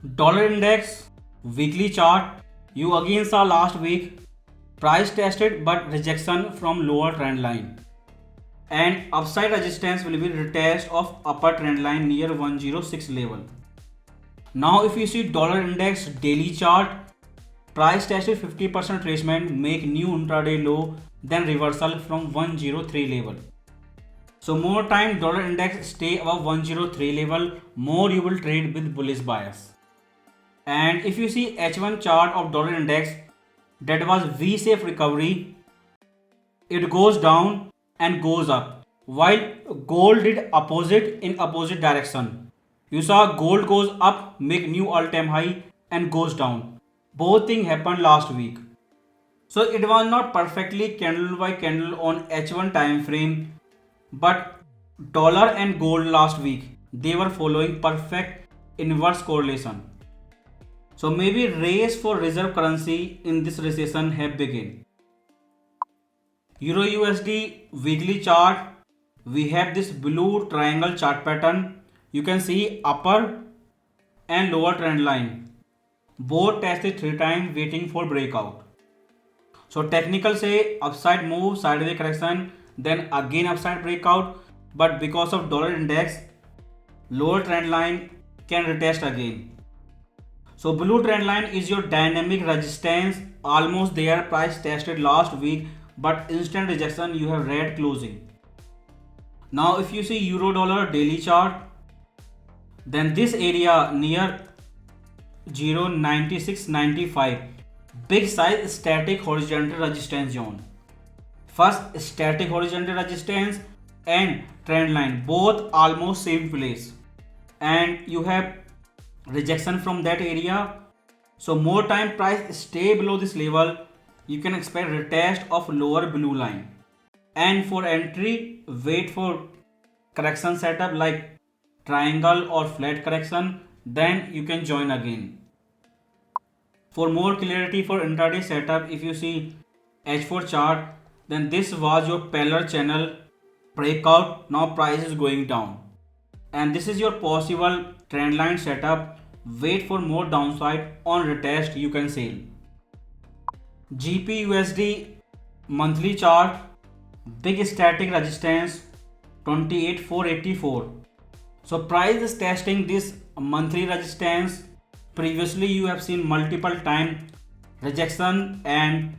Dollar index weekly chart. You again saw last week price tested but rejection from lower trend line. And upside resistance will be retest of upper trend line near 106 level. Now if you see dollar index daily chart, price tested 50% retracement, make new intraday low, then reversal from 103 level. So more time dollar index stay above 103 level, more you will trade with bullish bias. And if you see H1 chart of dollar index, that was V-shaped recovery. It goes down and goes up, while gold did opposite in opposite direction. You saw gold goes up, make new all-time high and goes down. Both things happened last week. So it was not perfectly candle by candle on H1 time frame, but dollar and gold last week they were following perfect inverse correlation. So maybe race for reserve currency in this recession have begun. Euro USD weekly chart, we have this blue triangle chart pattern. You can see upper and lower trend line. Both tested 3 times waiting for breakout. So technical say upside move, sideways correction, then again upside breakout. But because of dollar index, lower trend line can retest again. So blue trend line is your dynamic resistance, almost there, price tested last week, but instant rejection, you have red closing. Now if you see euro dollar daily chart, then this area near 0.9695, big size static horizontal resistance zone. First static horizontal resistance and trend line both almost same place, and you have rejection from that area. So more time price stay below this level, you can expect retest of lower blue line. And for entry, wait for correction setup like triangle or flat correction, then you can join again. For more clarity for intraday setup, if you see H4 chart, then this was your parallel channel breakout, now price is going down. And this is your possible trend line setup, wait for more downside, on retest you can sell. GPUSD monthly chart, big static resistance 28,484. So price is testing this monthly resistance. Previously you have seen multiple time rejection, and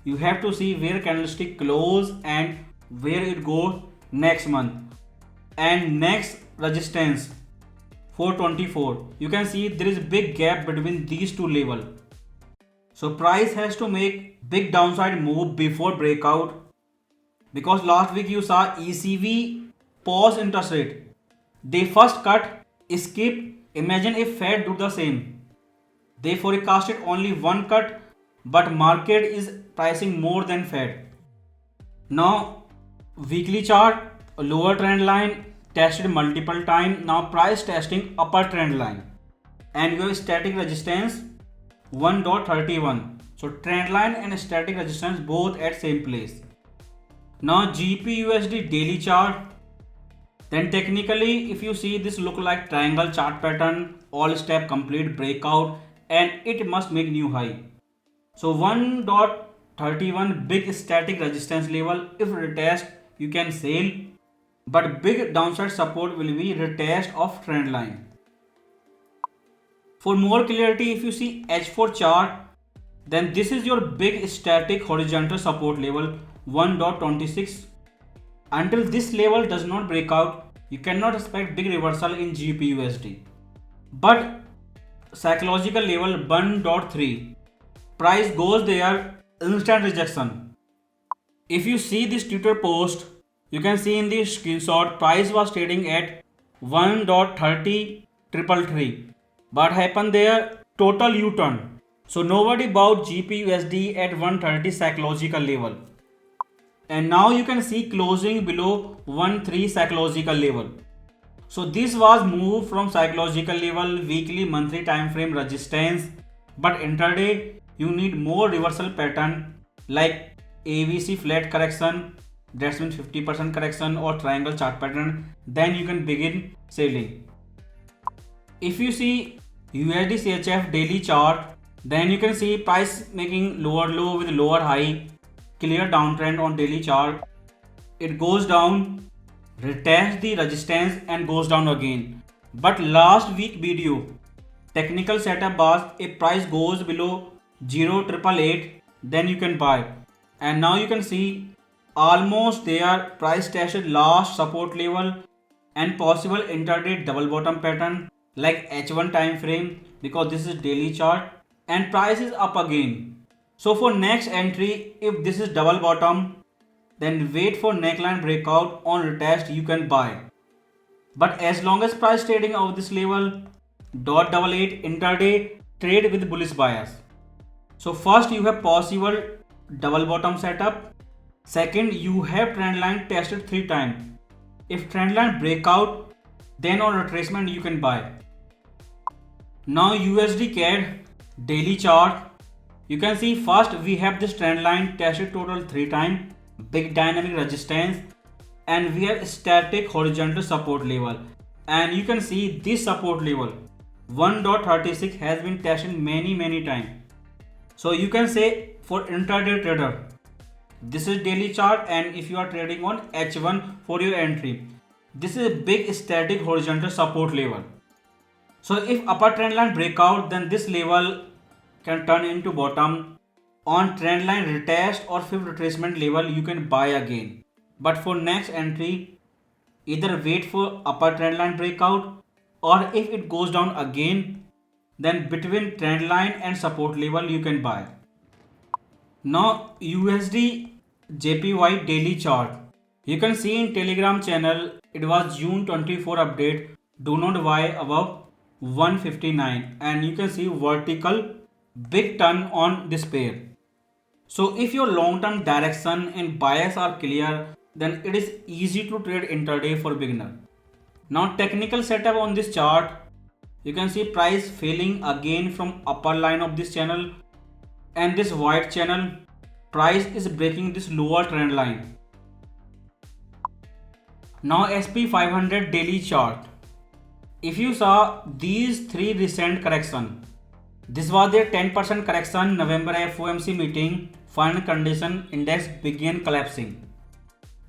you have to see where candlestick close and where it goes next month. And next resistance 424, you can see there is a big gap between these two levels. So price has to make big downside move before breakout, because last week you saw ECB pause interest rate. They first cut, skip. Imagine if Fed do the same. They forecasted only one cut, but market is pricing more than Fed. Now weekly chart, lower trend line tested multiple time, now price testing upper trend line, and you have static resistance 1.31. so trend line and static resistance both at same place. Now GPUSD daily chart, then technically if you see this look like triangle chart pattern, all step complete breakout, and it must make new high. So 1.31 big static resistance level, if retest you can sell, but big downside support will be retest of trend line. For more clarity, if you see H4 chart, then this is your big static horizontal support level 1.26. Until this level does not break out, you cannot expect big reversal in GPUSD. But psychological level 1.3, price goes there, instant rejection. If you see this Twitter post, you can see in the screenshot price was trading at 1.30 but happened there total U-turn. So nobody bought GPUSD at 130 psychological level. And now you can see closing below 1.3 psychological level. So this was move from psychological level, weekly, monthly time frame resistance. But intraday you need more reversal pattern like ABC flat correction, that's means 50% correction, or triangle chart pattern, then you can begin selling. If you see USD CHF daily chart. Then you can see price making lower low with lower high, clear downtrend on daily chart. It goes down, retests the resistance and goes down again. But last week video, technical setup was if price goes below 0,888, then you can buy. And now you can see almost there, price tested last support level and possible intraday double bottom pattern like H1 time frame, because this is daily chart, and price is up again. So for next entry, if this is double bottom, then wait for neckline breakout. On retest you can buy. But as long as price trading of this level, dot double eight intraday trade with bullish bias. So first you have possible double bottom setup. Second, you have trend line tested 3 times. If trend line breakout, then on retracement you can buy. Now USD CAD daily chart. You can see first we have this trend line tested total 3 times, big dynamic resistance, and we have static horizontal support level. And you can see this support level 1.36 has been tested many times. So you can say for intraday trader, this is daily chart, and if you are trading on H1 for your entry, this is a big static horizontal support level. So if upper trend line breakout, then this level can turn into bottom. On trend line retest or fifth retracement level, you can buy again. But for next entry, either wait for upper trend line breakout, or if it goes down again, then between trend line and support level you can buy. Now USD JPY daily chart. You can see in Telegram channel, it was June 24 update. Do not buy above 159, and you can see vertical big turn on this pair. So if your long term direction and bias are clear, then it is easy to trade intraday for beginner. Now technical setup on this chart, you can see price failing again from upper line of this channel, and this white channel, price is breaking this lower trend line. Now SP 500 daily chart. If you saw these 3 recent correction, this was their 10% correction. November FOMC meeting, final condition index began collapsing.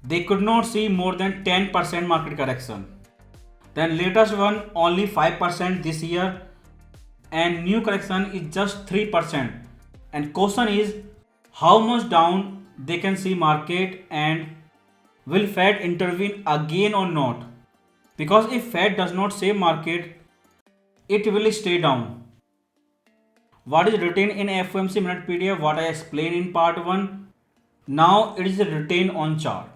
They could not see more than 10% market correction. Then latest one only 5% this year, and new correction is just 3%. And question is how much down they can see market, and will Fed intervene again or not? Because if Fed does not save market, it will stay down. What is written in FOMC minute PDF, what I explained in part 1, now it is written on chart.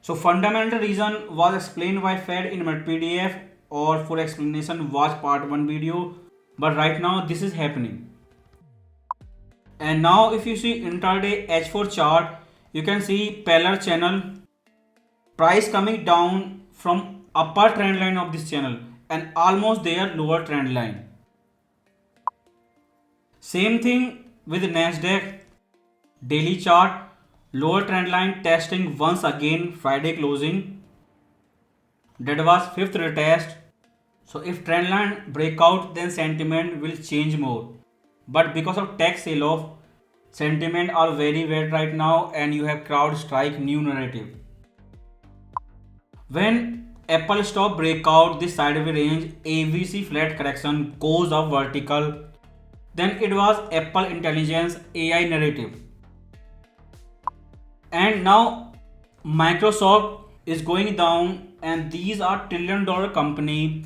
So fundamental reason was explained by Fed in minute PDF, or for explanation watch part 1 video, but right now this is happening. And now if you see intraday H4 chart, you can see parallel channel, price coming down from upper trend line of this channel and almost there lower trend line. Same thing with Nasdaq daily chart, lower trend line testing once again Friday closing. That was 5th retest. So if trend line breakout, then sentiment will change more. But because of tech sell off, sentiment are very wet right now, and you have CrowdStrike new narrative. When Apple stock breakout this sideways range, AVC flat correction goes up vertical, then it was Apple Intelligence AI narrative. And now Microsoft is going down, and these are $1 trillion company.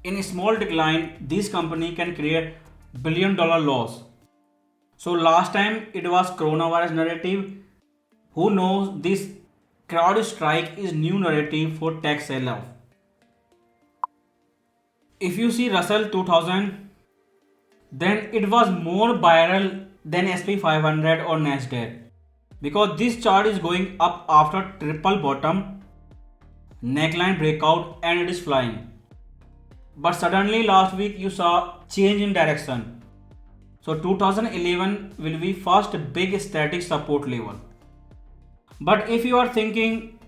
In a small decline, this company can create $1 billion loss. So last time it was coronavirus narrative. Who knows, this CrowdStrike is new narrative for tech sell-off. If you see Russell 2000, then it was more viral than SP 500 or Nasdaq, because this chart is going up after triple bottom, neckline breakout, and it is flying. But suddenly last week you saw change in direction. So 2011 will be first big static support level. But if you are thinking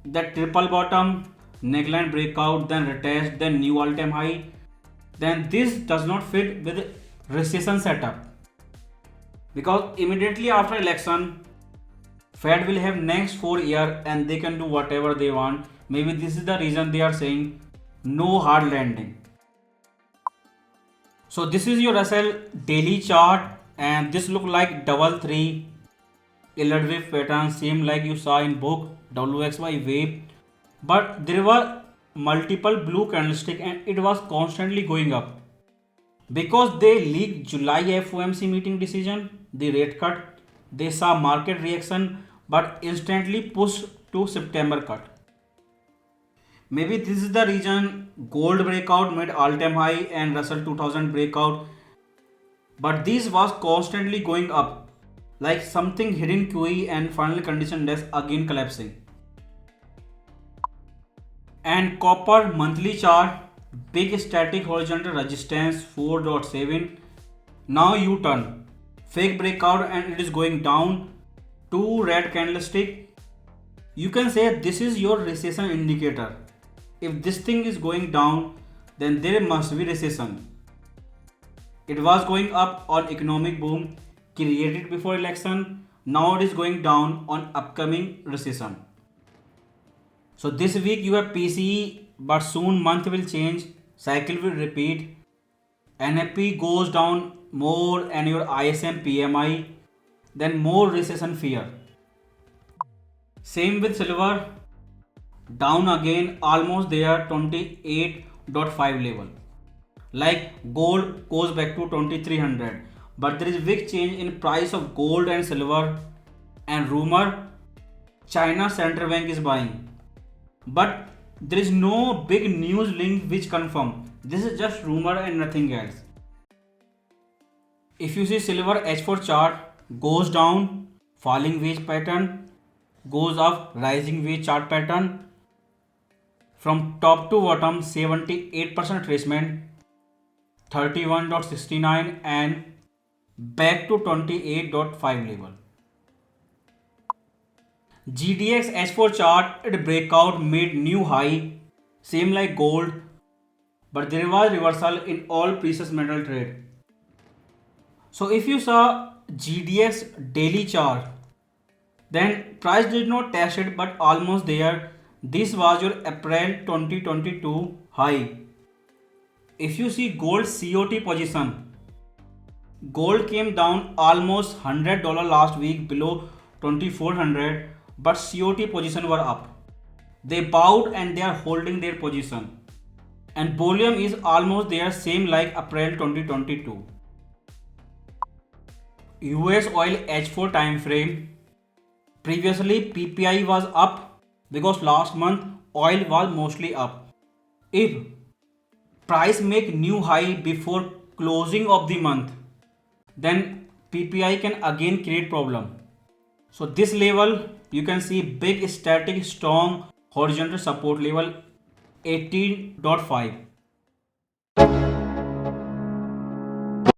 that triple bottom, neckline breakout, then retest, then new all-time high, then this does not fit with recession setup, because immediately after election Fed will have next 4 year and they can do whatever they want. Maybe this is the reason they are saying no hard landing. So this is your Russell daily chart, and this look like double three Elliott wave pattern, same like you saw in book WXY wave, but there were multiple blue candlestick and it was constantly going up because they leaked July FOMC meeting decision, the rate cut. They saw market reaction but instantly pushed to September cut. Maybe this is the reason gold breakout made all-time high and Russell 2000 breakout, but this was constantly going up like something hidden QE and final condition that's again collapsing. And copper monthly chart, big static horizontal resistance 4.7, now U-turn, fake breakout and it is going down, two red candlestick. You can say this is your recession indicator. If this thing is going down, then there must be recession. It was going up on economic boom created before election, now it is going down on upcoming recession. So this week you have PCE, but soon month will change, cycle will repeat, NFP goes down more and your ISM PMI, then more recession fear. Same with silver, down again almost there 28.5 level. Like gold goes back to 2300, but there is big change in price of gold and silver, and rumor China central bank is buying. But there is no big news link which confirm. This is just rumor and nothing else. If you see silver H4 chart goes down, falling wedge pattern, goes up, rising wedge chart pattern. From top to bottom 78% retracement, 31.69 and back to 28.5 level. GDX H4 chart, it breakout made new high, same like gold, but there was reversal in all precious metal trade. So if you saw GDX daily chart, then price did not test it but almost there. This was your April 2022 high. If you see gold COT position, gold came down almost $100 last week below 2400, but COT position were up. They bowed and they are holding their position. And volume is almost there, same like April 2022. US oil H4 time frame. Previously PPI was up because last month oil was mostly up. If price make new high before closing of the month, then PPI can again create problem. So this level you can see big static strong horizontal support level 18.5.